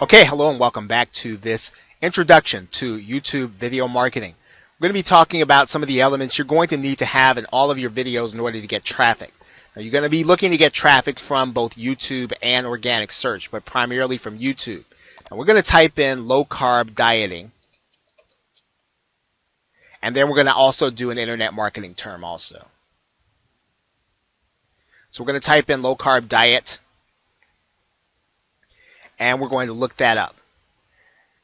Okay, hello and welcome back to this introduction to YouTube video marketing. We're going to be talking about some of the elements you're going to need to have in all of your videos in order to get traffic. Now, you're going to be looking to get traffic from both YouTube and organic search, but primarily from YouTube. Now, we're going to type in low-carb dieting, and then we're going to also do an internet marketing term also. So we're going to type in low-carb diet, and we're going to look that up.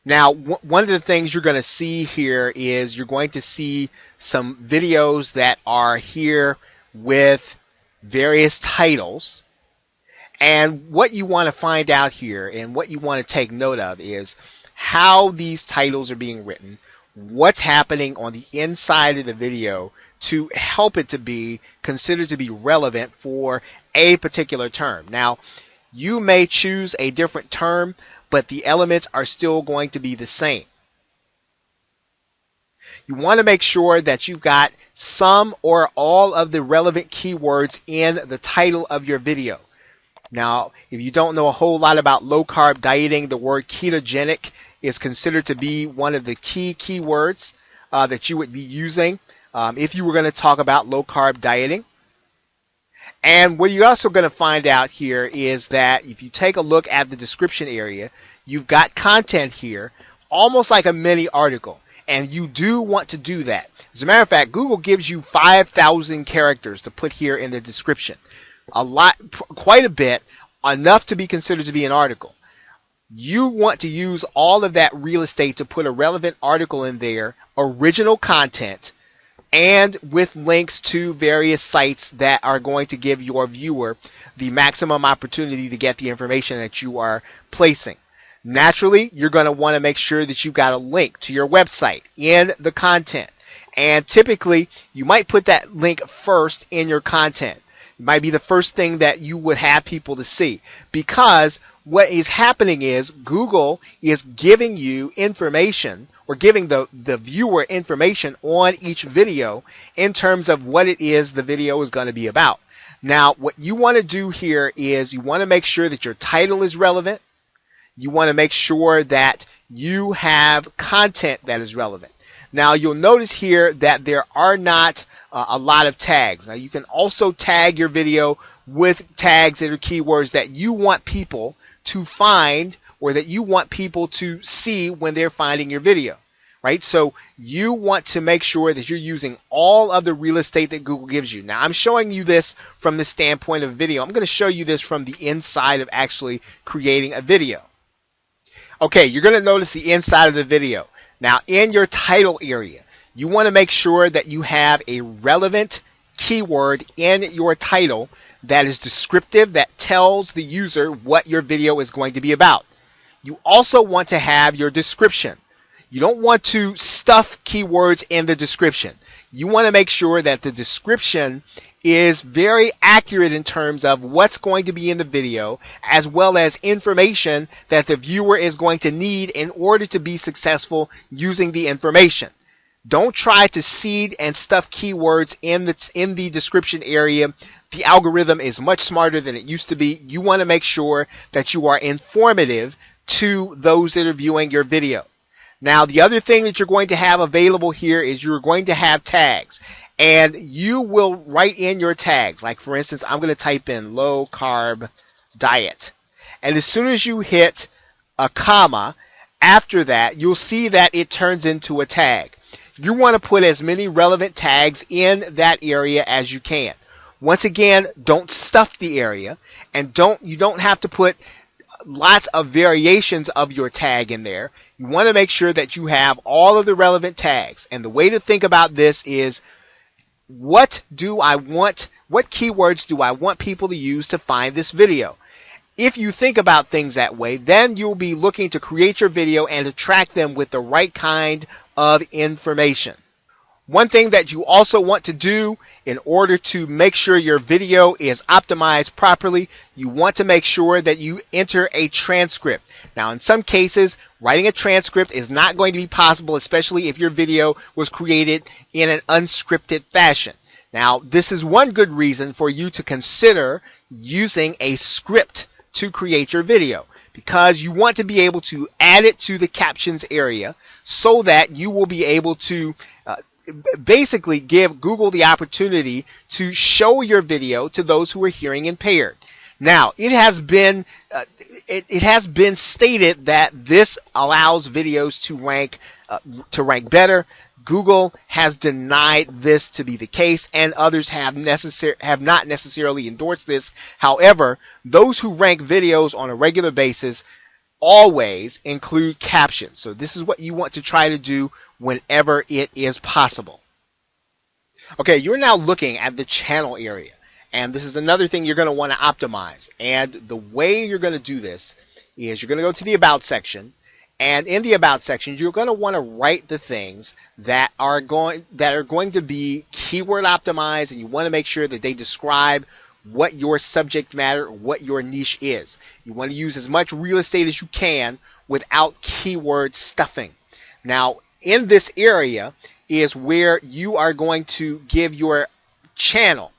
Now, one of the things you're going to see here is you're going to see some videos that are here with various titles. And what you want to find out here and what you want to take note of is how these titles are being written, what's happening on the inside of the video to help it to be considered to be relevant for a particular term. Now, you may choose a different term, but the elements are still going to be the same. You want to make sure that you've got some or all of the relevant keywords in the title of your video. Now, if you don't know a whole lot about low-carb dieting, the word ketogenic is considered to be one of the key keywords that you would be using if you were going to talk about low-carb dieting. And what you're also going to find out here is that if you take a look at the description area, you've got content here, almost like a mini article. And you do want to do that. As a matter of fact, Google gives you 5,000 characters to put here in the description. A lot, quite a bit, enough to be considered to be an article. You want to use all of that real estate to put a relevant article in there, original content, and with links to various sites that are going to give your viewer the maximum opportunity to get the information that you are placing. Naturally, you're going to want to make sure that you've got a link to your website in the content. And typically, you might put that link first in your content. It might be the first thing that you would have people to see. Because what is happening is Google is giving you information or giving the viewer information on each video in terms of what it is the video is going to be about. Now, what you want to do here is you want to make sure that your title is relevant. You want to make sure that you have content that is relevant. Now, you'll notice here that there are not a lot of tags. Now, you can also tag your video with tags that are keywords that you want people to find or that you want people to see when they're finding your video, right? So you want to make sure that you're using all of the real estate that Google gives you. Now, I'm showing you this from the standpoint of video. I'm going to show you this from the inside of actually creating a video. Okay, you're going to notice the inside of the video. Now, in your title area, you want to make sure that you have a relevant keyword in your title that is descriptive, that tells the user what your video is going to be about. You also want to have your description. You don't want to stuff keywords in the description. You want to make sure that the description is very accurate in terms of what's going to be in the video, as well as information that the viewer is going to need in order to be successful using the information. Don't try to seed and stuff keywords in the description area. The algorithm is much smarter than it used to be. You want to make sure that you are informative to those that are viewing your video. Now, the other thing that you're going to have available here is you're going to have tags. And you will write in your tags. Like, for instance, I'm going to type in low-carb diet. And as soon as you hit a comma, after that, you'll see that it turns into a tag. You want to put as many relevant tags in that area as you can. Once again, don't stuff the area, and you don't have to put lots of variations of your tag in there. You want to make sure that you have all of the relevant tags. And the way to think about this is, what keywords do I want people to use to find this video? If you think about things that way, then you'll be looking to create your video and attract them with the right kind of information. One thing that you also want to do in order to make sure your video is optimized properly, you want to make sure that you enter a transcript. Now, in some cases, writing a transcript is not going to be possible, especially if your video was created in an unscripted fashion. Now, this is one good reason for you to consider using a script to create your video, because you want to be able to add it to the captions area so that you will be able to basically give Google the opportunity to show your video to those who are hearing impaired. Now, it has been stated that this allows videos to rank better. Google has denied this to be the case, and others have not necessarily endorsed this. However, those who rank videos on a regular basis always include captions. So this is what you want to try to do whenever it is possible. Okay, you're now looking at the channel area, and this is another thing you're going to want to optimize. And the way you're going to do this is you're going to go to the About section, and in the About section, you're going to want to write the things that are going to be keyword optimized, and you want to make sure that they describe what your subject matter, what your niche is. You want to use as much real estate as you can without keyword stuffing. Now, in this area is where you are going to give your channel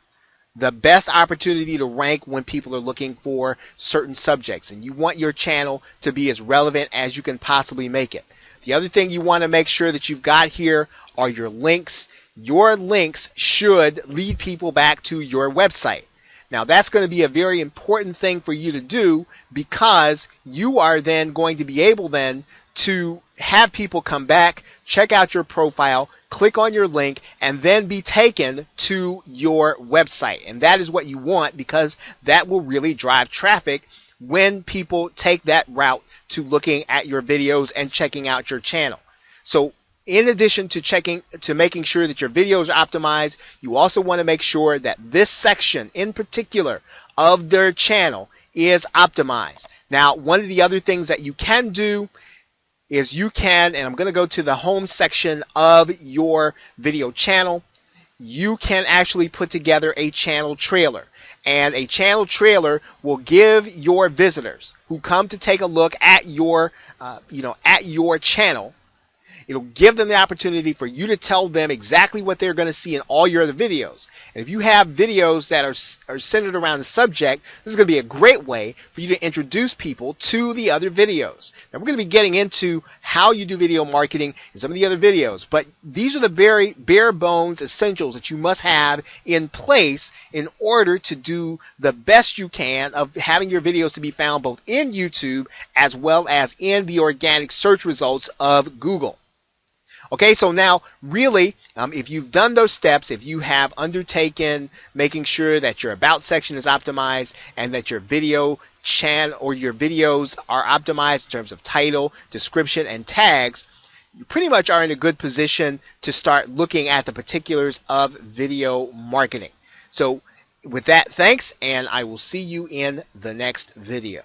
the best opportunity to rank when people are looking for certain subjects, and you want your channel to be as relevant as you can possibly make it. The other thing you want to make sure that you've got here are your links. Your links should lead people back to your website. Now, that's going to be a very important thing for you to do, because you are then going to be able then to have people come back, check out your profile, click on your link, and then be taken to your website. And that is what you want, because that will really drive traffic when people take that route to looking at your videos and checking out your channel. So in addition to making sure that your videos are optimized, you also want to make sure that this section in particular of their channel is optimized. Now, one of the other things that you can do is and I'm going to go to the home section of your video channel, you can actually put together a channel trailer. And a channel trailer will give your visitors who come to take a look at your channel, it'll give them the opportunity for you to tell them exactly what they're going to see in all your other videos. And if you have videos that are centered around the subject, this is going to be a great way for you to introduce people to the other videos. Now, we're going to be getting into how you do video marketing in some of the other videos, but these are the very bare bones essentials that you must have in place in order to do the best you can of having your videos to be found both in YouTube as well as in the organic search results of Google. Okay, so now really, if you've done those steps, if you have undertaken making sure that your About section is optimized and that your video channel or your videos are optimized in terms of title, description, and tags, you pretty much are in a good position to start looking at the particulars of video marketing. So with that, thanks, and I will see you in the next video.